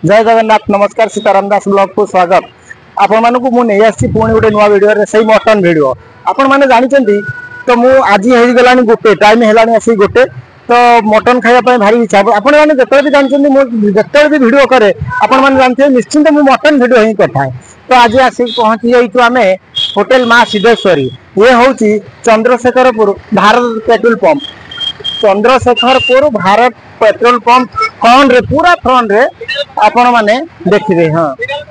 जय जगन्नाथ नमस्कार सीताराम दास ब्लॉग को स्वागत आपण मानक मुझे पुणी गोटे नुआ वीडियो से मटन वीडियो आपण मैंने जानते तो मु आज होगा गोटे टाइम है आसी गोटे तो मटन खायापी भारी इच्छा आपण मैंने जो भी जानते जो भी वीडियो करे आपण मैंने जानते निश्चिंत मुझे मटन वीडियो ही करता तो आज आसिक पहुंची जाइए आम होटेल माँ सिद्धेश्वरी ये हूँ Chandrashekharpur Bharat petrol pump Chandrashekharpur Bharat petrol pump front रे पूरा फ्रंट रे आपण माने देखिए हाँ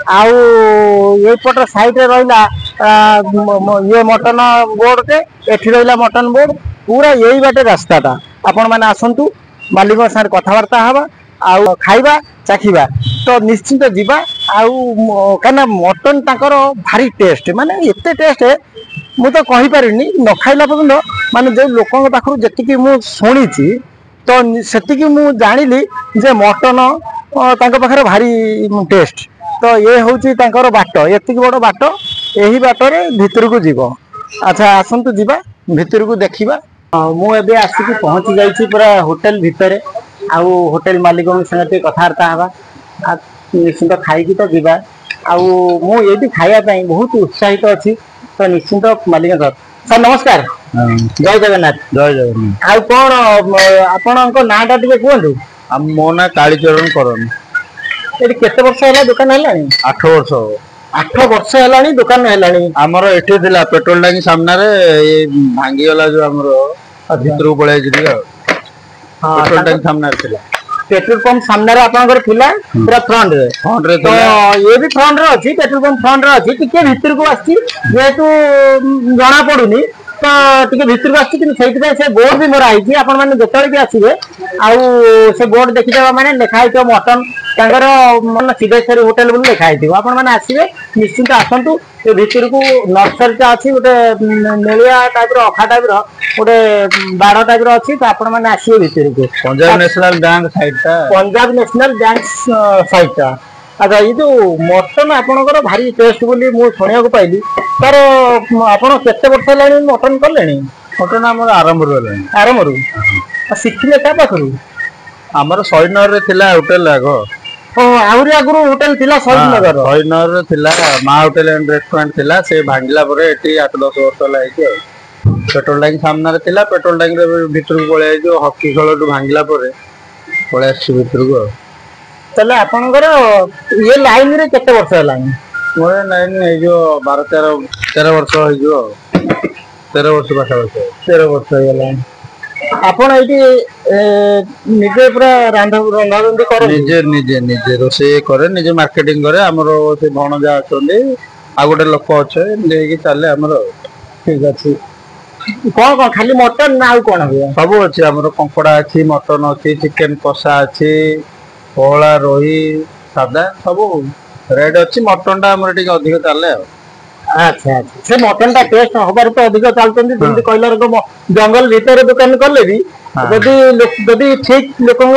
आउ ये पट साइड रे रहिला ये मटन बोर्ड के एठी रहिला मटन बोर्ड पूरा यही बाटे रास्ताटा आपण माने आसंतु मालिक साथ कथबार्ता हवा आउ खाइबा चाखिबा तो निश्चिंत जीवा आउ कना मटन ताकर भारी टेस्ट माने एते टेस्ट मु तो कहि पारिनी न खाइला पर्यंत माने जो लोकन पाखरु जति मु सुनिची तो सेतिकी मु जानिली जे मटन तांको पाखरे भारी टेस्ट तो ये होची तांकर बाट एतिकी बड़ बाट एही बाटरे भितर को जीवो अच्छा आसंतु जीवा भितर को देखिबा मु एबे आसी पहुंची जाइछि पूरा होटल भितरे आउ होटल मालिक संगे कथबार्ता हवा निश्चिंत खाई तो जीवा आउ मु ये खाया बहुत उत्साहित अच्छी तो निश्चिंत मालिक सर नमस्कार जय जगन्नाथ जय जगन्नाथ आउ कौन आपण नाटा टे कहतु मो ना कालीचरण करन ये केते वर्ष है दुकान है 8 वर्ष 8 वर्ष है दुकान है आमर एठी थिला पेट्रोल टंकी सामने रे ये भांगी वाला जो हमरो भीतर को पळे जिदी पेट्रोल टंकी सामने थिला पेट्रोल पंप सामने रे आपनकर थिला पूरा फ्रंट रे तो ये भी फ्रंट रे अछि पेट्रोल पंप फ्रंट रे अछि टिके भीतर को आछि जेतु जणा पडुनी तो टिके भीतर को आछि कि सेति पे से बोर्ड भी मोरा आइछि आपण माने जतळे भी आसीबे आउ से बोर्ड देखि देबा माने लिखा आइतो मटन तांगर मन सिद्धेश्वरी होटल बोल लिखा आइतो आपण माने आसीबे निश्चित आसंतु ए भीतर को नर्सरी ता अछि गोटे नेलिया टाइप रो अखा टाइप रो गोटे बाड़ टाइप रो अछि तो आपण माने आसीबे भीतर को पंजाब नेशनल बैंक साइड ता पंजाब नेशनल बैंक साइड ता अच्छा ये जो मटन आपनकर भारी टेस्ट बोली मु सुनिया को पाइली तार आपण केते वर्ष लानी मटन करलेनी मटन हमर आरंभ रू सिखले का पाखरु हमर सहीनगर रे थिला होटल आगो ओ आउरी आगुरु होटल थिला सहीनगर रे थिला मा होटल एंड रेस्टोरेंट थिला से भांगिला परे एटी 8-10 वर्ष लाई के पेट्रोल टंकी सामने रे थिला पेट्रोल टंकी रे भीतर को पळे जो हॉकी खेलटू भांगिला परे पळे आसी भीतर को चले आपनकर ये लाइन रे केते वर्ष लाइन मोरे लाइन है जो 12-13 वर्ष है जो 13 वर्ष पास 13 वर्ष है लाइन आपण एटी निजे पूरा रंधारंधी कर निजे निजे निजे रोसे करे निजे मार्केटिंग करे हमरो से भणजा अछले आ गोटे लोक अछे लेकी चले हमरो ठीक अछि कौन कौन खाली मटन ना आउ कोन हो सब अछि हमरो कंकड़ा अछि मटन अछि चिकन कषा अछि पोला रोही सादा सब रेड अच्छी मटन टा हमर ठीक अधिक चले अच्छा अच्छा से मटन टा टेस्ट होबार तो अधिक चलतंदी जेंति कहला रो जंगल भीतर दुकान करले भी जदी ठीक लोकन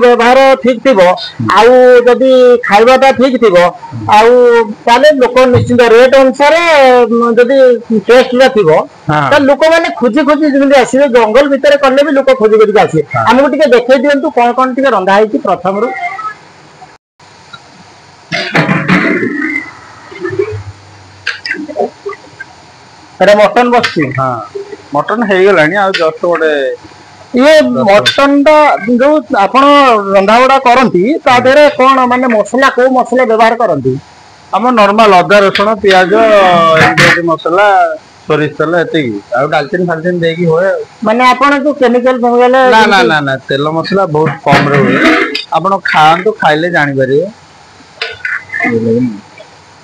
व्यवहार ठीक थिबो आउ जदी खाइबाटा ठीक थिबो आउ ताले लोक निश्चित रेट अनुसार जदी टेस्ट ला थिबो त लोक माने खोजी खोजी जेंति आसीबे जंगल भीतर करले भी लोक खोजी खोजी आसीबे हमको टिके देखै दियंतु कोन कोन टिके रंधा हैछि प्रथम रो अरे मटन बसची हां मटन हे गेलानी आ जस्ट गोटे ये मटन दा जो आपण रंधावडा करंती ता देरे कोन माने मसला को मसला व्यवहार करंती हम नॉर्मल अदा रसुण प्याज एंडी मसला सोरिस तेल एती आ दालचीनी फालचीनी देकी होय माने आपण जो केमिकल बंगले ना ना ना ना तेल मसला बहुत कम रे होय आपण खान तो खाइले जानि पारे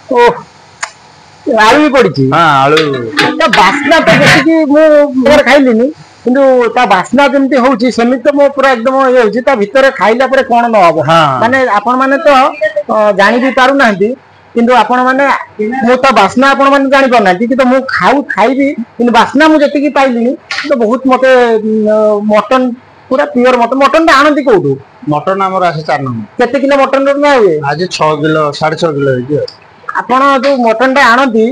ओ आलू भी पड़ी हाँ आलू ता बासना तो देखि मु खाइलिनी किंतु ता बासना जेमती होउची सेमित तो मो पूरा एकदम ये होची ता भीतर खाइला परे कोन न होबो माने आपण माने तो जानि भी पारु नांती किंतु आपण माने मो ता बासना आपण माने जानि पर नांती कि तो मु खाइबी किंतु बासना मु जति की पाइलिनी तो बहुत मते मटन पूरा प्योर मटन ता आनंदी कोडू मटन हमर आसे 4 नंबर केते किलो मटन रो ना हुए आज 6 किलो 6.5 किलो है आपण जो मटन टा आनंदी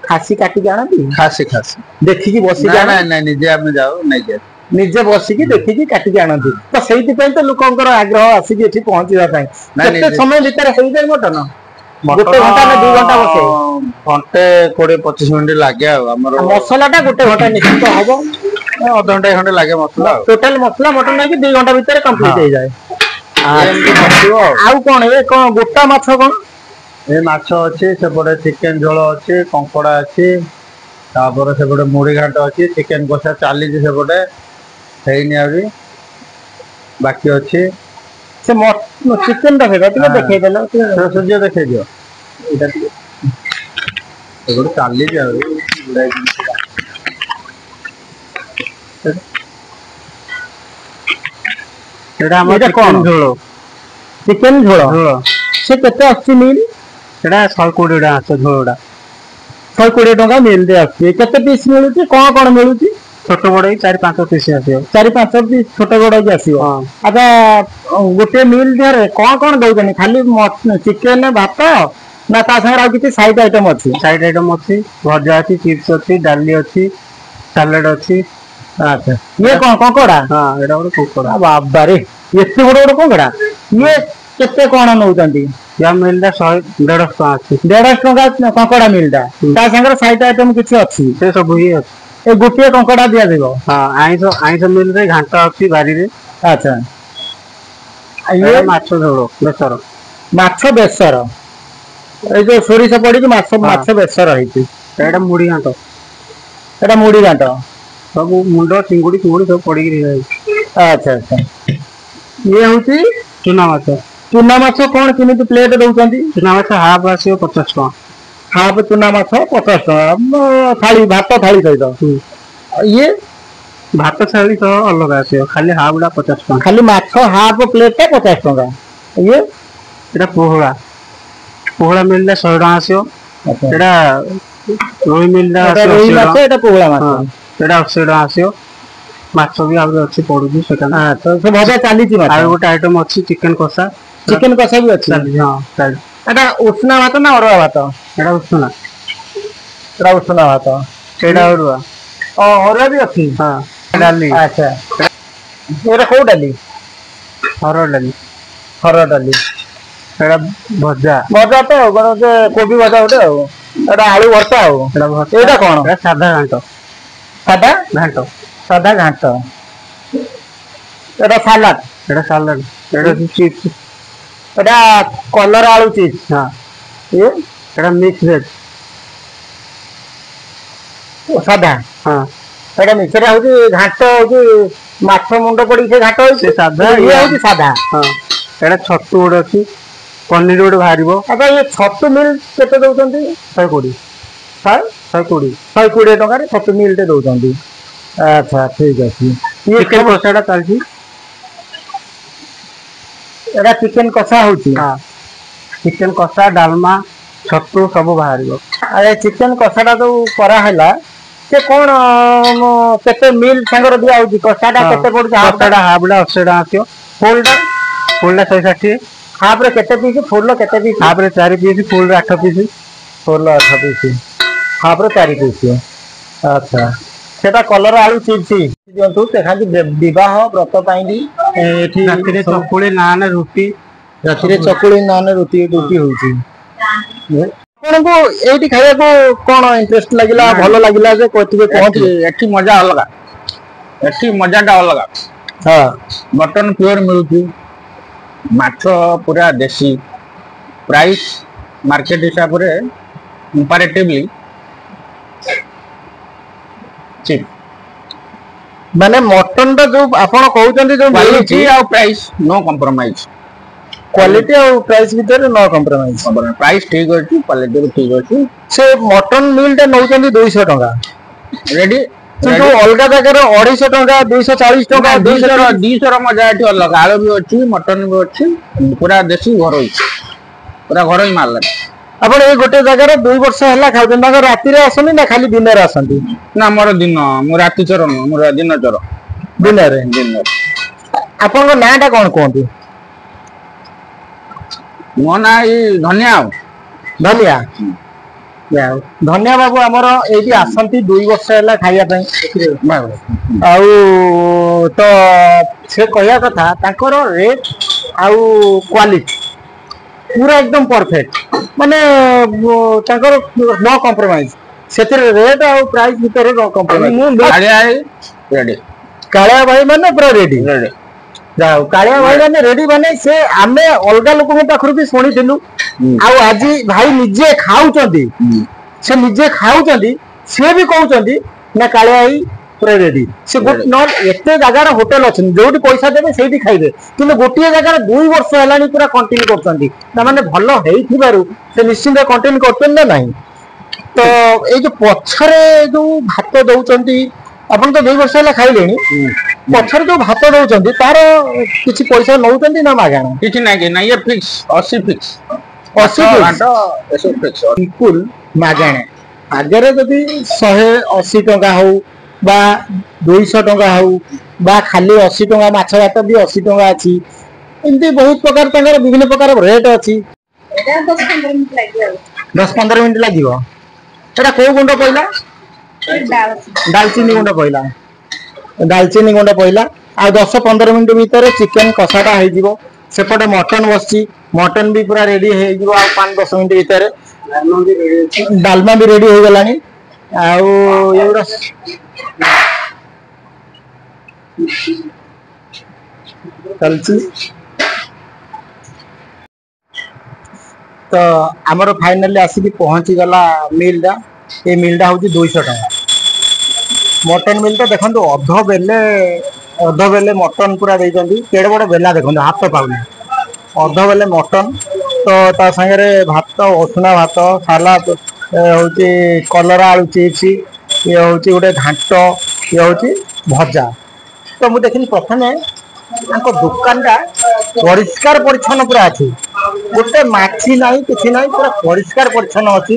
खासी काटी के आनंदी खासी खासी देखि की बसी ना ना नहीं जे हम जाओ नहीं जे ନିଜେ ବସିକି ଦେଖିକି କାଟିକି ଆଣନ୍ତି ତ ସେଇଥିପାଇଁ ତ ଲୋକଙ୍କର ଆଗ୍ରହ ଆସିକି ଏଠି ପହଞ୍ଚିବା ପାଇଁ କେତେ ସମୟ ଭିତରେ ହେଇଯାଏ ମଟନ ଗୋଟେ ଘଣ୍ଟା ନା 2 ଘଣ୍ଟା ବସେ ଘଣ୍ଟେ 20-25 ମିନିଟ୍ ଲାଗେ ଆଉ ଆମର ମସଲା ଟା ଗୋଟେ ଘଣ୍ଟା ନିଶ୍ଚିତ ହବ ଅଧଘଣ୍ଟା ଖଣ୍ଡେ ଲାଗେ ମସଲା ଟୋଟାଲ ମସଲା ମଟନ ନେଇକି 2 ଘଣ୍ଟା ଭିତରେ କମ୍ପ୍ଲିଟ ହେଇଯାଏ ଆଉ କଣ ଏ କଣ ଗୋଟା ମାଛ କଣ ଏ ମାଛ ଅଛି ସେପଟେ ଚିକେନ ଝୋଳ ଅଛି କଙ୍କଡା ଅଛି ତାପରେ ସେପଟେ ମୁଢି ଘାଟ ଅଛି ଚିକେନ କଷା ଚାଲିଛି ସେପଟେ ହେଇନି ଆହୁରି ବାକି ଅଛି ସେ ଚିକେନ ଟା ଟିକେ ଦେଖେଇଦେଲ ସୂର୍ଯ୍ୟ ଦେଖେଇ ଦିଅ ଏଇଟା ଟିକେ ସେପଟେ ଚାଲିଛି ଆହୁରି ସେଟା ଆମର ଚିକେନ ଝୋଳ ଚିକେନ ଝୋଳ ସେ କେତେ ଆସୁଛି ମିଲ୍ ସେଟା 120 ଟଙ୍କା ଆସୁଛି ଝୋଳଟା 120 ଟଙ୍କା ମିଲ୍ ରେ ଆସୁଛି କେତେ ପିସ୍ ମିଳୁଛି କଣ ମିଳୁଛି ଛୋଟ ବଡ 4-5 ପିସ୍ ଆସିବ 4-5 ପିସ୍ ଛୋଟ ବଡ ବି ଆସିବ ଆଚ୍ଛା ଗୋଟେ ମିଲ୍ ଦେହରେ କଣ ଦଉଛନ୍ତି ଖାଲି ଚିକେନ ଭାତ ନା ତା ସାଙ୍ଗରେ ଆଉ କିଛି ସାଇଡ ଆଇଟମ ଅଛି ଭଜା ଅଛି ଚିପ୍ସ ଅଛି ଡାଲି ଅଛି ସାଲାଡ ଅଛି ଆଚ୍ଛା ଇଏ କଣ କଙ୍କଡା ଏଇଟା ଗୋଟେ କଙ୍କଡା ବାବାରେ ଏତେ ବଡ କଙ୍କଡା ଇଏ କେତେ କଣ ନଉଛନ୍ତି ୟା ମିଲ୍ ଟା 150 ଟଙ୍କା ଅଛି 150 ଟଙ୍କା କଙ୍କଡା ମିଲ୍ ଟା ତା ସାଙ୍ଗରେ ସାଇଡ ଆଇଟମ କିଛି ଅଛି ସେ ସବୁ ହିଁ ଅଛି ଏ ଗୋଟିଏ କଙ୍କଡା ଦିଆଯିବ ଆଇଁଷ ମିଲ୍ ରେ ଘାଣ୍ଟ ଅଛି ବାରିରେ ଆଚ୍ଛା ଇଏ ମାଛ ଝୋଳ ବେସର ଏଇ ଯୋଉ ସୋରିଷ ପଡିକି ମାଛ ବେସର ହେଇଛି ଏଇଟା ମୁଢି ଘାଣ୍ଟ ଏଟା ମୁଢି ଘାଣ୍ଟ ସବୁ ମୁଣ୍ଡ ଚିଙ୍ଗୁଡି ସବୁ ପଡିକି ହେଇଯାଇଛି ଆଚ୍ଛା ଇଏ ହଉଛି ଚୁନା ମାଛ କଣ କେମିତି ପ୍ଲେଟ ଦଉଛନ୍ତି ଚୁନା ମାଛ ହାଫ୍ ଆସିବ 50 ଟଙ୍କା ହାଫ୍ ଚୁନା ମାଛ 50 ଟଙ୍କା ଥାଳି ଭାତ ଥାଳି ସହିତ ଇଏ ଭାତ ଥାଳି ସହ ଅଲଗା ଆସିବ ଖାଲି ହାଫ୍ ଟା 50 ଟଙ୍କା ଖାଲି ମାଛ ହାଫ୍ ପ୍ଲେଟ ଟା 50 ଟଙ୍କା ଇଏ ଏଟା ପୋହଳା ମିଲ୍ ଟା 100 ଟଙ୍କା ଆସିବ ଏଟା ରୋହି ମିଲ୍ ଟା ରୋହି ମାଛ ଏଟା ପୋହଳା ମାଛ ଏଟା 80 ଟଙ୍କା ଆସିବ ମାଛ ବି ଆହୁରି ଅଛି ପଡୁଛି ସେଟା ସେ ଭଜା ଚାଲିଛି ଆଉ ଗୋଟେ ଆଇଟମ ଅଛି ଚିକେନ କଷା ବି ଅଛି ଏଟା ଉଷୁନା ଭାତ ନା ଅରୁଆ ଭାତ ଏଟା ଉଷୁନା ଭାତ ସେଇଟା ଅରୁଆ ଅରୁଆ ବି ଅଛି ଡାଲି ଆଚ୍ଛା ଏଇଟା କୋଉ ଡାଲି ହରଡ଼ ଡାଲି ସେଟା ଭଜା ତ ଗୋଟେ କୋବି ଭଜା ଗୋଟେ ଆଉ ଏଟା ଆଳୁ ଭର୍ତ୍ତା ଆଉ ଏଇଟା କଣ ସାଧା ଘାଣ୍ଟ ଏଟା ସାଲାଡ ଏଟା ଚିପ୍ସ ଏଟା କଲରା ଆଳୁ ଚିପ୍ସ ଏଟା ମିକ୍ସ ଭେଜ ସାଧା ଏଟା ମିକ୍ସରେ ହଉଛି ଘାଣ୍ଟ ହଉଛି ମାଛ ମୁଣ୍ଡ ପଡିକି ସେ ଘାଣ୍ଟ ହଉଛି ସାଧା ଇଏ ହଉଛି ସାଧା ଏଟା ଛତୁ ଗୋଟେ ଅଛି ପନିର ଗୋଟେ ବାହାରିବ ଆଚ୍ଛା ଇଏ ଛତୁ ମିଲ୍ କେତେ ଦଉଛନ୍ତି 120 ଟଙ୍କାରେ ଛତୁ ମିଲ୍ ଟେ ଦଉଛନ୍ତି ଆଚ୍ଛା ଠିକ ଅଛି ଚିକେନ କଷାଟା ଚାଲିଛି ଏଟା ଚିକେନ କଷା ହଉଛି ଚିକେନ କଷା ଡାଲମା ଛତୁ ସବୁ ବାହାରିବ ଚିକେନ କଷା ଟା ଯୋଉ କରାହେଲା ସେ କଣ କେତେ ମିଲ୍ ସାଙ୍ଗରେ ଦିଆ ହଉଛି କଷାଟା କେତେ ପଡୁଛି ହାଫ୍ ଟା 80 ଟଙ୍କା ଆସିବ ଫୁଲଟା 160 ହାଫ୍ ରେ କେତେ ପିସ୍ ଫୁଲ କେତେ ପିସ୍ ହାଫ୍ ରେ 4 ପିସ୍ ଫୁଲ ରେ 8 ପିସ୍ ହାଫ୍ ରେ 4 ପିସ୍ ଆଚ୍ଛା ସେଟା କଲରା ଆଳୁ ଚିପ୍ସ ଦିଅନ୍ତୁ ଦେଖାନ୍ତି ବିବାହ ବ୍ରତ ପାଇଁ ବି ଏଠି ରାତିରେ ଚକୁଳି ନାନ୍ ରୁଟି ହଉଛି ଆପଣଙ୍କୁ ଏଇଠି ଖାଇବାକୁ କଣ ଇଣ୍ଟରେଷ୍ଟ ଲାଗିଲା ଭଲ ଲାଗିଲା ଯେ ଟିକେ ପହଞ୍ଚିଲେ ଏଠି ମଜା ଅଲଗା ଏଠି ମଜାଟା ଅଲଗା ମଟନ ପିଓର ମିଳୁଛି ମାଛ ପୁରା ଦେଶୀ ପ୍ରାଇସ୍ ମାର୍କେଟ ହିସାବରେ କମ୍ପାରେଟିଭଲି ଚିପ୍ ମାନେ ମଟନ ଟା ଯୋଉ ଆପଣ କହୁଛନ୍ତି ଯୋଉ କ୍ୱାଲିଟି ଆଉ ପ୍ରାଇସ୍ नो କମ୍ପ୍ରୋମାଇଜ क्वालिटी और प्राइस ভিতরে नो कॉम्प्रोमाइज प्राइस ठीक अछि क्वालिटी भी ठीक अछि से मटन मील टा नौचंदी 200 टका रेडी କିନ୍ତୁ ଅଲଗା ଜାଗାରେ 250 ଟଙ୍କା 240 ଟଙ୍କା 200 ର ମଜା ଏଠି ଅଲଗା ଆଳୁ ବି ଅଛି ମଟନ ବି ଅଛି ପୁରା ଦେଶୀ ଘରୋଇ ପୁରା ଘରୋଇ ମାଲ ଆପଣ ଏଇ ଗୋଟେ ଜାଗାରେ 2 ବର୍ଷ ହେଲା ଖାଉଛନ୍ତି ତାଙ୍କ ରାତିରେ ଆସନ୍ତି ନା ଖାଲି ଦିନରେ ଆସନ୍ତି ନା ମୋର ଦିନ ମୁଁ ରାତି ଚର ନୁହଁ ମୋର ଦିନ ଚର ଦିନରେ ଆପଣଙ୍କ ନାଁ ଟା କଣ କୁହନ୍ତୁ ମୋ ନାଁ ଏଇ ଧନିଆ ଧନିଆ धन्य बाबू आमर ये आसती 2 वर्ष है खाया तो से कहया कथा ताकर रेट आउ क्वालिटी पूरा एकदम परफेक्ट माने नो कॉम्प्रोमाइज से रेट आउ प्राइस भितर नो कॉम्प्रोमाइज कालिया भाई माने पूरा रेडी जाओ कालिया भाई माने रेडी माने से आमे अलग लोक पाखर भी शुणी आज भाई निजे खाऊचंदी से निजे खाऊचंदी से भी कहउचंदी ना कालिया भाई पूरा रेडी से न एते जगार होटल अच्छे जो पैसा देवे से खाइबे कि गोटे जगार 2 वर्ष है पूरा कंटिन्यू कर माने भल से निश्चिंत कंटिन्यू करते ना नहीं तो ये जो पछरे जो भात दौरान अपन तो 2 वर्ष है खाइले पछरे जो भात दौरान तार किसी पैसा नौ ना मागणा किसी ना ये फिक्स 80 फिक्स 80 बिल्कुल मागणा आगे जदि 180 टंका हो बा 200 टंका हो बा खाली 80 टंका माछ भात भी 80 टंका अच्छी एमती बहुत प्रकार तंगर विभिन्न प्रकार रेट अच्छी 10-15 मिनट लगे एटा को गुंड पइला दालचीनी गुंड पइला दालचीनी गुंड पइला आ 10-15 मिनट भीतर चिकन कषाटा हो जिवो सेपटे मटन बसची मटन भी पूरा रेडी हो जिवो आ 5-10 मिनट भीतर डालमा भी रेडी हो गलानी आउ एगुड़ा चलची तो आमर फाइनली आसिक पहुंची गला मिलटा ये मिलटा हूँ 200 टका मटन मिलटा देखो अध बेले मटन पूरा देते केड़े बड़े बेला देखो हाथ पाऊनी अध बेले मटन तो ता सागरे भात उसना भात सालाद हूँ कलरा आलू चिप्स ये हूँ गोटे घाट ये हूँ भजा तो मुझे देखनी प्रथम दुकान टा परिष्कार परिच्छन्न पूरा अच्छी गोटे माछी ना कि ना पूरा परिष्कार परिच्छन्न अच्छी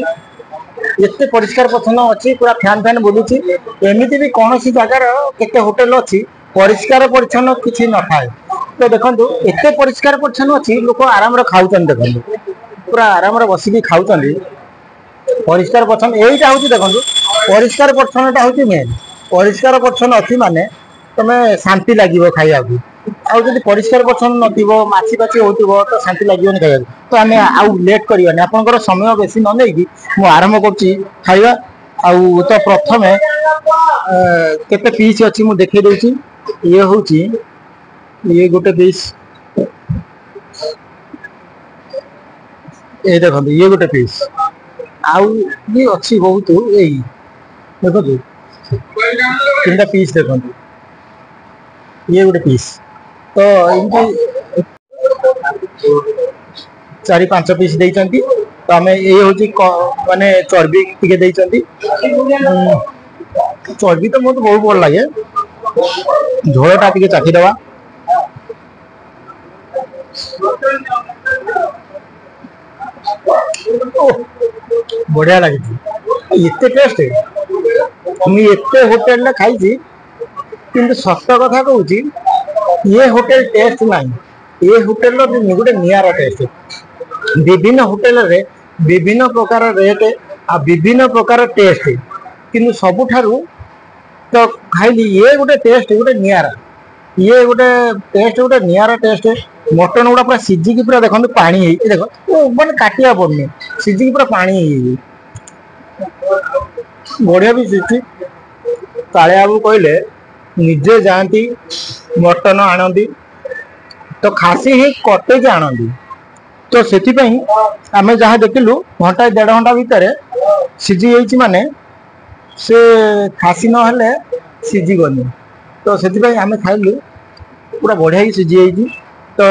एत परिष्कार परिच्छन्न अच्छी पूरा फैन फैन बुलूची एमती भी कौन सी जगार केते होटेल अच्छी परिष्कार परिच्छन्न किसी न थाए तो देखो एत परिष्कार परिच्छन्न अच्छी लोक आराम खाऊँ देखो पूरा आराम बसिक खाऊँ परिष्कार परिच्छन्न यहीटा हूँ देखो परिष्कार परिच्छन्नता हूँ मेन परिष्कार परिच्छन्न अच्छी माने तुम्हें शांति लगे खाया आदि परिष्कार परिच्छन्न नाची पाची हो तो शांति लगे खाया तो आम आउ लेट करानी आपंकर समय बेसी न नहीं मुझे आरंभ कर आउ तो प्रथम केते पीस अच्छी मुझे देखे दूसरी ये हूँ ये गोटे पीस ये देखो ये गोटे पीस आउ भी अच्छी बहुत यही देखो 3टा पीस देखो ये गोटे पीस तो इनकी 4-5 पीस देइचंती तो आम ये हूँ माने चर्बी टिके देइचंती चर्बी तो मत बहुत भल लगे झोलटा टिके चाखी देवा बढ़िया लगी एत टेस्ट मुझे होटेल खाई किंतु सत कथा कहूँ ये होटेल टेस्ट ना ये होटेल गोटे निरा टेस्ट विभिन्न होटेल रे विभिन्न प्रकार रेट आ विभिन्न प्रकार टेस्ट किंतु सबुठारु तो खाइली ये गोटे टेस्ट गोटे निरा ये गोटे टेस्ट गोटे निरा टेस्ट मटन गुड़ा पूरा सीझिकी पूरा देखो पानी देखो वो मैंने काटिया पड़नी सीझिकी पूरा पानी बढ़िया भी सीझी कालिया बाबू कहले निजे जाती मटन आनती तो खासी ही कटेज आनती तो से आम जहाँ देखिलु घंटा 1.5 घंटा भितर सीझी माने से खासी ना सीझीगनी तो से आम खाइलु पूरा बढ़िया ही सीझी तो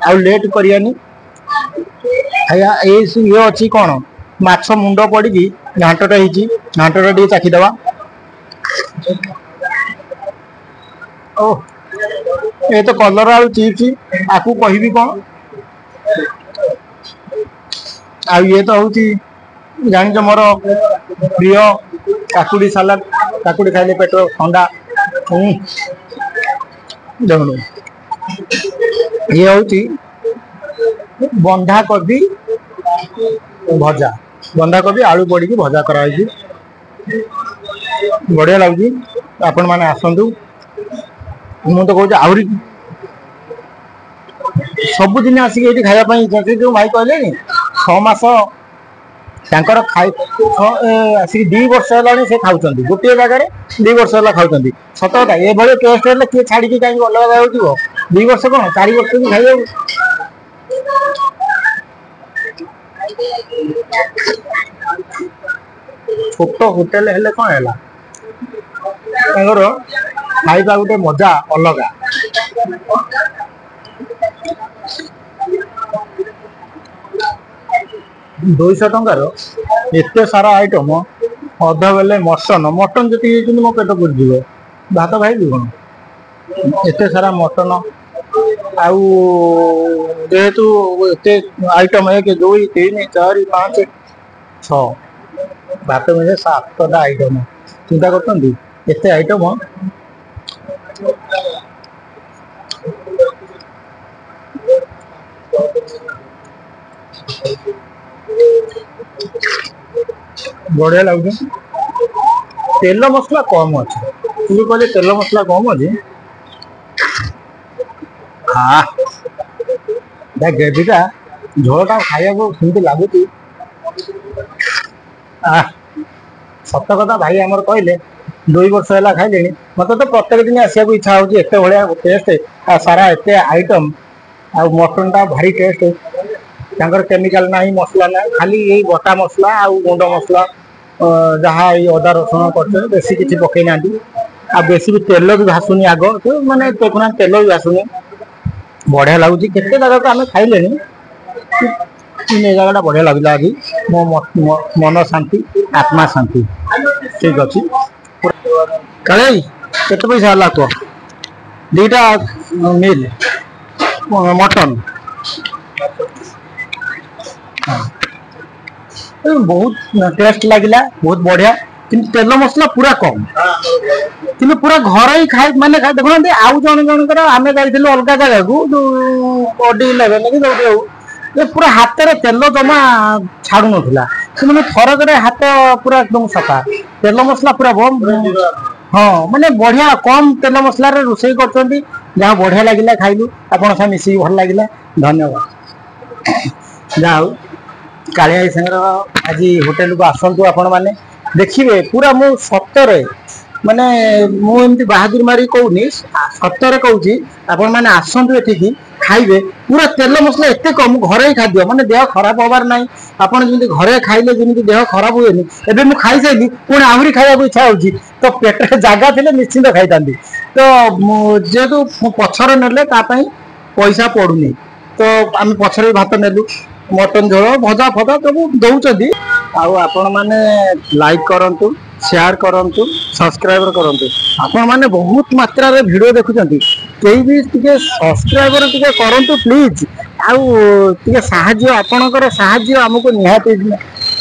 आउ लेट करियानी ये अच्छी कौन माछ मुंड पड़ी घाटटा घाटटा टे चाखीदवा ओ ये तो कलर आलू चिप्स आपको कहबी कौन आ ये तो हूँ जान मोर प्रिय काकुड़ी सालाड काकुड़ी खाइले पेट ठंडा देखो ये हूँ बंधा कोबी भजा बंधाकोबी आलू पड़ी भजा कराई बढ़िया लगुच आपण मैंने आसतु मु तो कहूँ आहरी सबुदिन आसिक ये खायापी जो भाई कहले 6 मास आसिक 2 वर्ष है से खाऊँ गोटे जगह 2 वर्ष है खाऊँ सत कथा ये टेस्ट है किए छाड़ी कहीं अलग जगह हो 2 वर्ष कौन 4 वर्ष भी खाई छोट होटेल हेले कौन है खाइबा गोटे मजा अलग 200 टंकार एत सारा आइटम अधा बेले मटन जी मो पेट पुरी भात खाइबी कौन एत सारा मटन जेहेतु एत आइटम 1 2 3 4 5 6 भात में 7टा आइटम चिंता करते एत आइटम बढ़िया लगे तेल मसला कम अच्छे कहले तेल मसला कम अच्छे हाँ ग्रेवीटा झोलटा खाया को लगुच सत कथा भाई आमर कहले 2 वर्ष है खाइले मत तो प्रत्येक दिन आसा इच्छा हो भाया टेस्ट सारा एत आइटम आ मटन टा भारी टेस्ट केमिकल ना मसला ना खाली यही बटा मसला आ गुंड मसला जहाँ अदा रसुण कर बेसी किसी पकई ना बेसी भी तेल भी भासुनी आग माने देखुना तेल भी भासुनी बढ़िया लगुच केते जगह तो आम खाइले जगह बढ़िया लगला आज मो मन शांति आत्मा शांति ठीक अच्छे काले केते पैसा है कह 2टा मिल मटन बहुत टेस्ट लगिला बहुत बढ़िया कि तेल मसला पूरा कम कि पूरा घर ही खाए मैंने देखुना आउ जन जनकर आम जाइलु अलग जगह को अडी 11 कि जो पूरा हाथ में तेल जमा छाड़ू ना कि थरक हाथ पूरा एकदम सफा तेल मसला पूरा बम हाँ माने बढ़िया कम तेल मसला रोषे कर जहाँ बढ़िया लगिला खाइलु आपन सा मिसिक भल लगिला धन्यवाद जाओ कालिया संगर आज होटेल को आसतु आपण मैंने देखिए पूरा मु सतरे माने मुझे बहादुर मारी कहूनी सतरे कहूँ आपण मैंने आसतु एठिकी खाइबे पूरा तेल मसला एत कम घर ही खाद्य माने देह खराब हबार ना आपड़ जमी घरे खाइले जमी देह खराब हुए एबे मु खाई सारी पुणी आहरी खाइबा इच्छा हो तो पेट जगह थे निश्चिंत खाई तो जेहेतु पछरे नेले पैसा पड़ूनी तो आम पछरे भात नेलु मटन झोल भजा फजा सब दौरान आपण मैंने लाइक करंतु शेयर करंतु सब्सक्राइबर करंतु आपण मैंने बहुत मात्रा रे वीडियो देखुचंती कई भी टिके सब्सक्राइबर टिके करंतु प्लीज आउ साहाଯ୍य आपणकर साहाଯ୍य हमको निहाती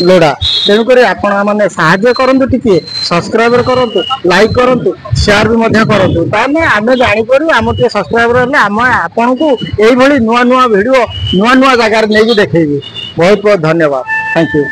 लोड़ा तेणुक आपण मैंने साहाଯ୍य करंतु टिके सब्सक्राइबर करंतु लाइक करंतु शेयर भी मध्य करंतु ताने आमे जानि करू हम टिके सब्सक्राइबर हेले हम आपण को एई भली नुआ नुआ वीडियो नुआ नुआ जगह नहीं देखेबी बहुत बहुत धन्यवाद थैंक यू।